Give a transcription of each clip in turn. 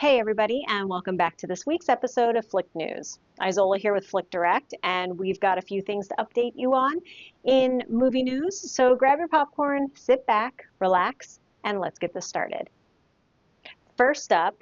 Hey everybody, and welcome back to this week's episode of Flick News. Izola here with FlickDirect, and we've got a few things to update you on in movie news. So grab your popcorn, sit back, relax, and let's get this started. First up,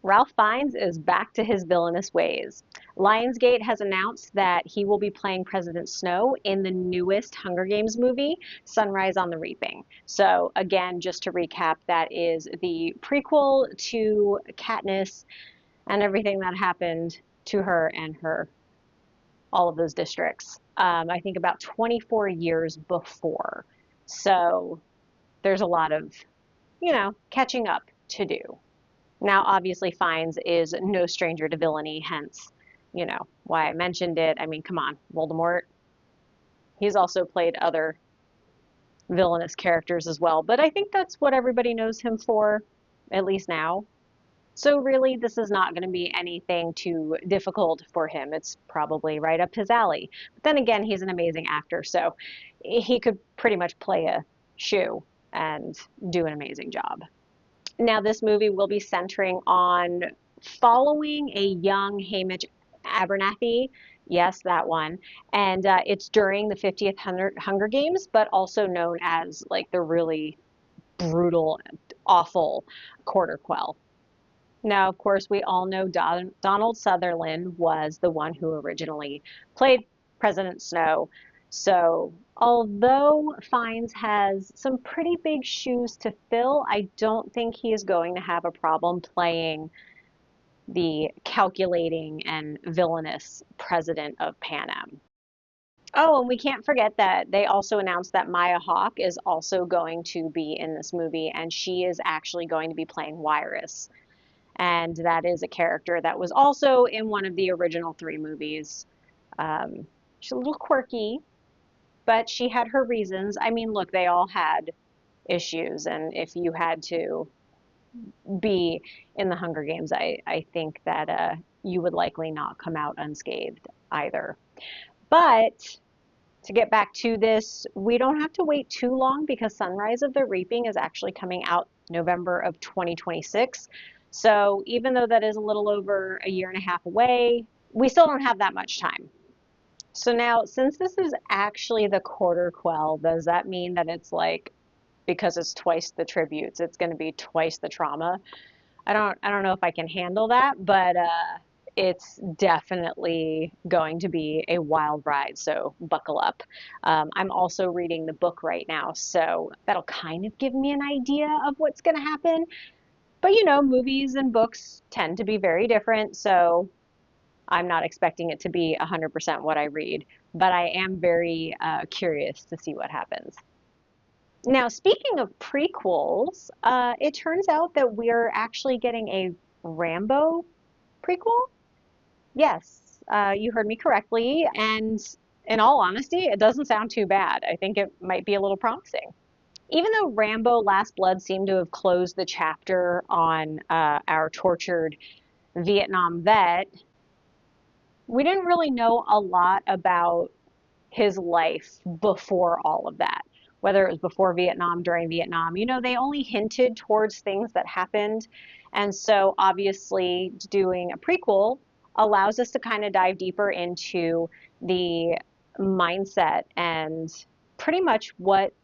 Ralph Fiennes is back to his villainous ways. Lionsgate has announced that he will be playing President Snow in the newest Hunger Games movie, Sunrise on the Reaping. So again, just to recap, that is the prequel to Katniss and everything that happened to her and all of those districts. I think about 24 years before. So there's a lot of, catching up to do. Now, obviously, Fiennes is no stranger to villainy, hence, why I mentioned it. I mean, come on, Voldemort. He's also played other villainous characters as well, but I think that's what everybody knows him for, at least now. So really, this is not going to be anything too difficult for him. It's probably right up his alley. But then again, he's an amazing actor, so he could pretty much play a shoe and do an amazing job. Now, this movie will be centering on following a young Hamish Abernathy. Yes, that one. And it's during the 50th Hunger Games, but also known as like the really brutal, awful Quarter Quell. Now, of course, we all know Donald Sutherland was the one who originally played President Snow. So, although Fiennes has some pretty big shoes to fill, I don't think he is going to have a problem playing the calculating and villainous president of Panem. Oh, and we can't forget that they also announced that Maya Hawke is also going to be in this movie, and she is actually going to be playing Wyrus. And that is a character that was also in one of the original 3 movies. She's a little quirky, but she had her reasons. I mean, look, they all had issues, and if you had to be in the Hunger Games, I think that you would likely not come out unscathed either. But to get back to this, we don't have to wait too long because Sunrise of the Reaping is actually coming out November of 2026. So even though that is a little over a year and a half away, we still don't have that much time. So now, since this is actually the Quarter Quell, does that mean that it's like, because it's twice the tributes, it's going to be twice the trauma? I don't know if I can handle that, but it's definitely going to be a wild ride, so buckle up. I'm also reading the book right now, so that'll kind of give me an idea of what's going to happen. But movies and books tend to be very different, so I'm not expecting it to be 100% what I read, but I am very curious to see what happens. Now, speaking of prequels, it turns out that we're actually getting a Rambo prequel. Yes, you heard me correctly, and in all honesty, it doesn't sound too bad. I think it might be a little promising. Even though Rambo Last Blood seemed to have closed the chapter on our tortured Vietnam vet, we didn't really know a lot about his life before all of that, whether it was before Vietnam, during Vietnam. They only hinted towards things that happened. And so obviously doing a prequel allows us to kind of dive deeper into the mindset and pretty much what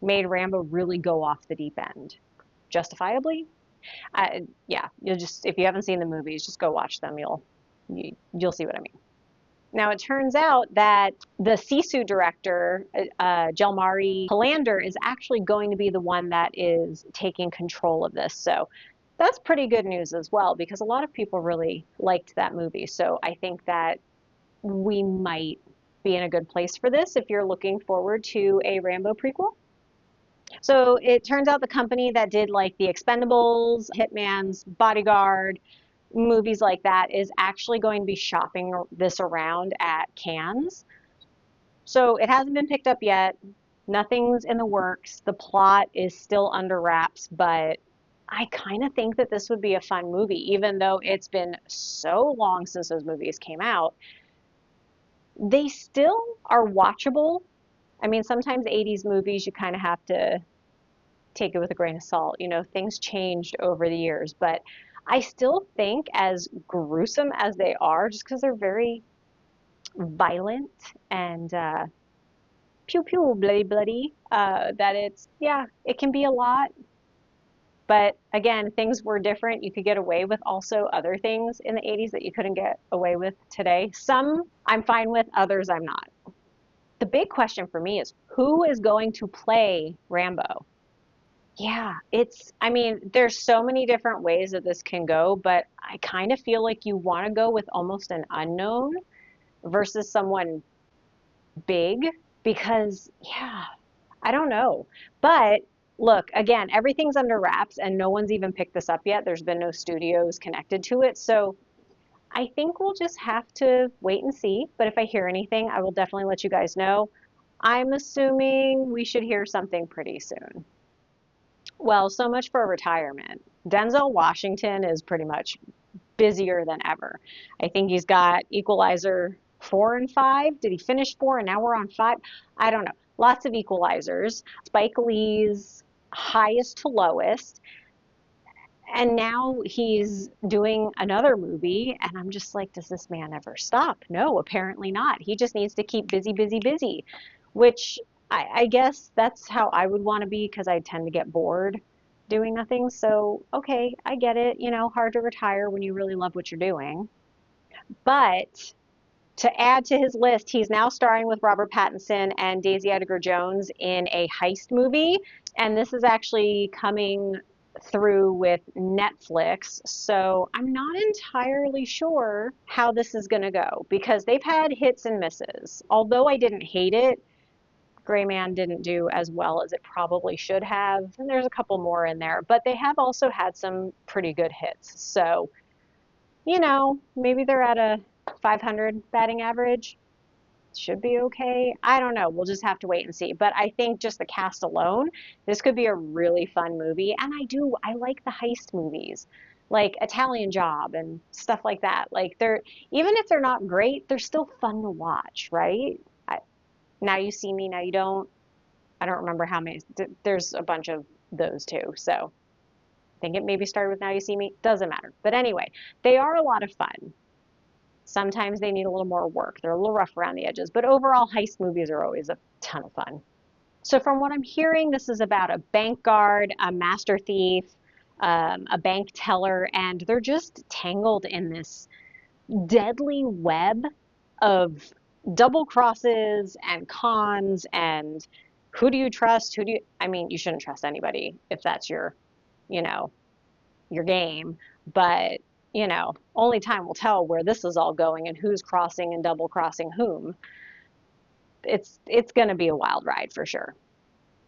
made Rambo really go off the deep end. Justifiably? Yeah, if you haven't seen the movies, just go watch them. You'll see what I mean. Now, it turns out that the Sisu director, Jalmari Helander, is actually going to be the one that is taking control of this. So that's pretty good news as well, because a lot of people really liked that movie. So I think that we might be in a good place for this if you're looking forward to a Rambo prequel. So it turns out the company that did like The Expendables, Hitman's Bodyguard, movies like that is actually going to be shopping this around at Cannes. So it hasn't been picked up yet. Nothing's in the works. The plot is still under wraps, but I kind of think that this would be a fun movie, even though it's been so long since those movies came out. They still are watchable. I mean, sometimes 80s movies, you kind of have to take it with a grain of salt. Things changed over the years, but I still think, as gruesome as they are, just because they're very violent and pew pew bloody bloody, that it's, yeah, it can be a lot. But again, things were different. You could get away with also other things in the 80s that you couldn't get away with today. Some I'm fine with, others I'm not. The big question for me is who is going to play Rambo? Yeah, I mean, there's so many different ways that this can go, but I kind of feel like you want to go with almost an unknown versus someone big because, yeah, I don't know. But look, again, everything's under wraps and no one's even picked this up yet. There's been no studios connected to it. So I think we'll just have to wait and see. But if I hear anything, I will definitely let you guys know. I'm assuming we should hear something pretty soon. Well, so much for retirement. Denzel Washington is pretty much busier than ever. I think he's got Equalizer 4 and 5. Did he finish 4 and now we're on 5? I don't know. Lots of Equalizers. Spike Lee's highest to lowest. And now he's doing another movie, and I'm just like, does this man ever stop? No, apparently not. He just needs to keep busy, busy, busy, which I guess that's how I would want to be because I tend to get bored doing nothing. So, okay, I get it. You know, hard to retire when you really love what you're doing. But to add to his list, he's now starring with Robert Pattinson and Daisy Edgar-Jones in a heist movie. And this is actually coming through with Netflix. So I'm not entirely sure how this is going to go because they've had hits and misses. Although I didn't hate it, Gray Man didn't do as well as it probably should have. And there's a couple more in there, but they have also had some pretty good hits. So, you know, maybe they're at a 500 batting average. Should be okay. I don't know. We'll just have to wait and see. But I think just the cast alone, this could be a really fun movie. And I like the heist movies, like Italian Job and stuff like that. Like even if they're not great, they're still fun to watch, right? Now You See Me, Now You Don't. I don't remember how many. There's a bunch of those too. So I think it maybe started with Now You See Me. Doesn't matter. But anyway, they are a lot of fun. Sometimes they need a little more work. They're a little rough around the edges, but overall, heist movies are always a ton of fun. So from what I'm hearing, this is about a bank guard, a master thief, a bank teller, and they're just tangled in this deadly web of double crosses and cons and who do you trust? I mean, you shouldn't trust anybody if that's you know, your game, but only time will tell where this is all going and who's crossing and double crossing whom. It's going to be a wild ride for sure.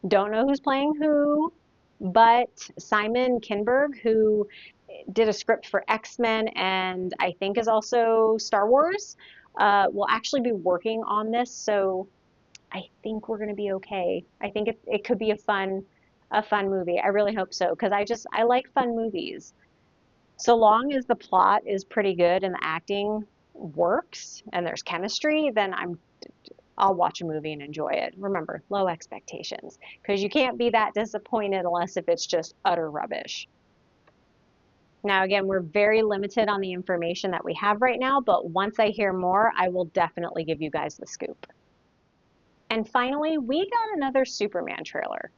Don't know who's playing who, but Simon Kinberg, who did a script for X-Men and I think is also Star Wars, will actually be working on this. So I think we're going to be okay. I think it could be a fun movie. I really hope so because I like fun movies. So long as the plot is pretty good and the acting works and there's chemistry, then I'll watch a movie and enjoy it. Remember, low expectations, because you can't be that disappointed unless if it's just utter rubbish. Now, again, we're very limited on the information that we have right now, but once I hear more, I will definitely give you guys the scoop. And finally, we got another Superman trailer.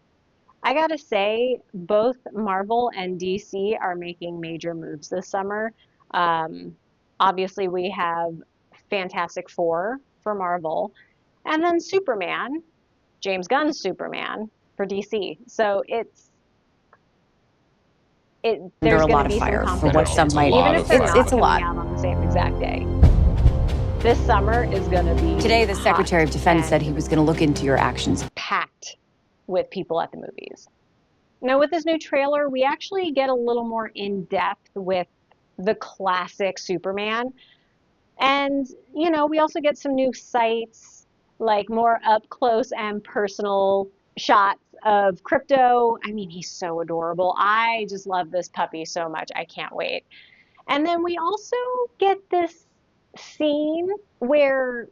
I gotta say, both Marvel and DC are making major moves this summer. Obviously, we have Fantastic Four for Marvel, and then Superman, James Gunn's Superman for DC. So there's going to be some competition, for what some might. Even if they're not coming out on the same exact day. This summer is going to be today. The Secretary of Defense said he was going to look into your actions. Packed with people at the movies. Now, with this new trailer, we actually get a little more in depth with the classic Superman. And, we also get some new sights, like more up close and personal shots of Crypto. I mean, he's so adorable. I just love this puppy so much. I can't wait. And then we also get this scene where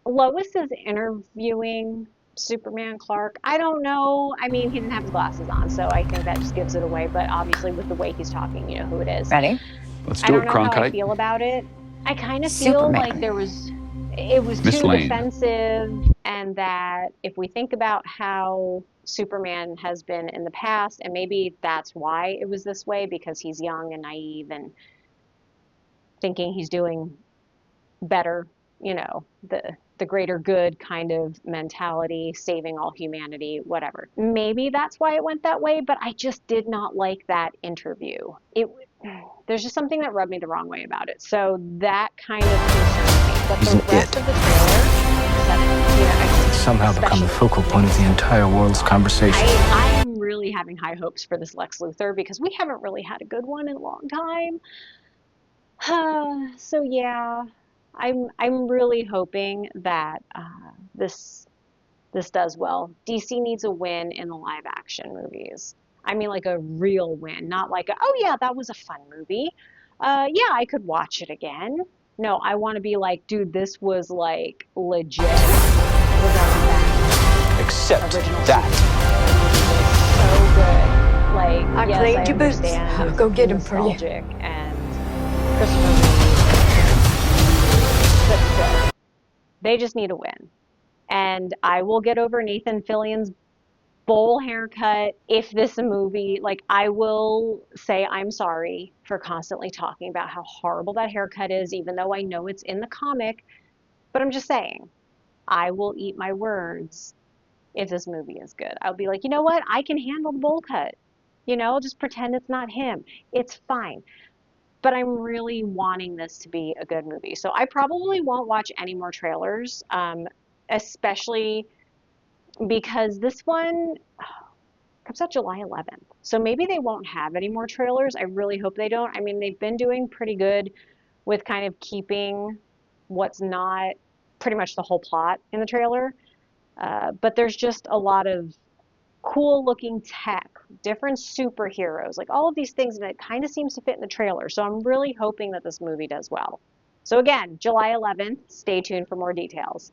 Lois is interviewing Superman Clark. I don't know. I mean, he didn't have his glasses on, so I think that just gives it away. But obviously, with the way he's talking, you know who it is. Ready? Let's I do don't it, know how I Cronkite. feel about it. I kind of feel like Superman. it was Miss too Lane. defensive, and that if we think about how Superman has been in the past, and maybe that's why it was this way, because he's young and naive and thinking he's doing better, you know, the greater good kind of mentality, saving all humanity, whatever. Maybe that's why it went that way, but I just did not like that interview. There's just something that rubbed me the wrong way about it. So that kind of concerns me. But He's the an rest it. of the trailer, Somehow become the focal point of the entire world's conversation. I am really having high hopes for this Lex Luthor because we haven't really had a good one in a long time. So yeah, I'm really hoping that this does well. DC needs a win in the live action movies. I mean, like a real win, not like oh yeah, that was a fun movie. Yeah, I could watch it again. No, I want to be like, dude, this was like legit. We're going back. Except Original that. So good. Like, I yes, cleaned I your boots. understand. I'll go get 'em for you. Nostalgic and Christopher Reeve, but still, they just need a win. And I will get over Nathan Fillion's bowl haircut if this a movie. Like, I will say I'm sorry for constantly talking about how horrible that haircut is, even though I know it's in the comic. But I'm just saying, I will eat my words if this movie is good. I'll be like, you know what? I can handle the bowl cut. You know, just pretend it's not him. It's fine. But I'm really wanting this to be a good movie. So I probably won't watch any more trailers, especially because this one comes out July 11th. So maybe they won't have any more trailers. I really hope they don't. I mean, they've been doing pretty good with kind of keeping what's not pretty much the whole plot in the trailer. But there's just a lot of cool looking tech, different superheroes, like all of these things, and it kind of seems to fit in the trailer. So I'm really hoping that this movie does well. So again, July 11th, stay tuned for more details.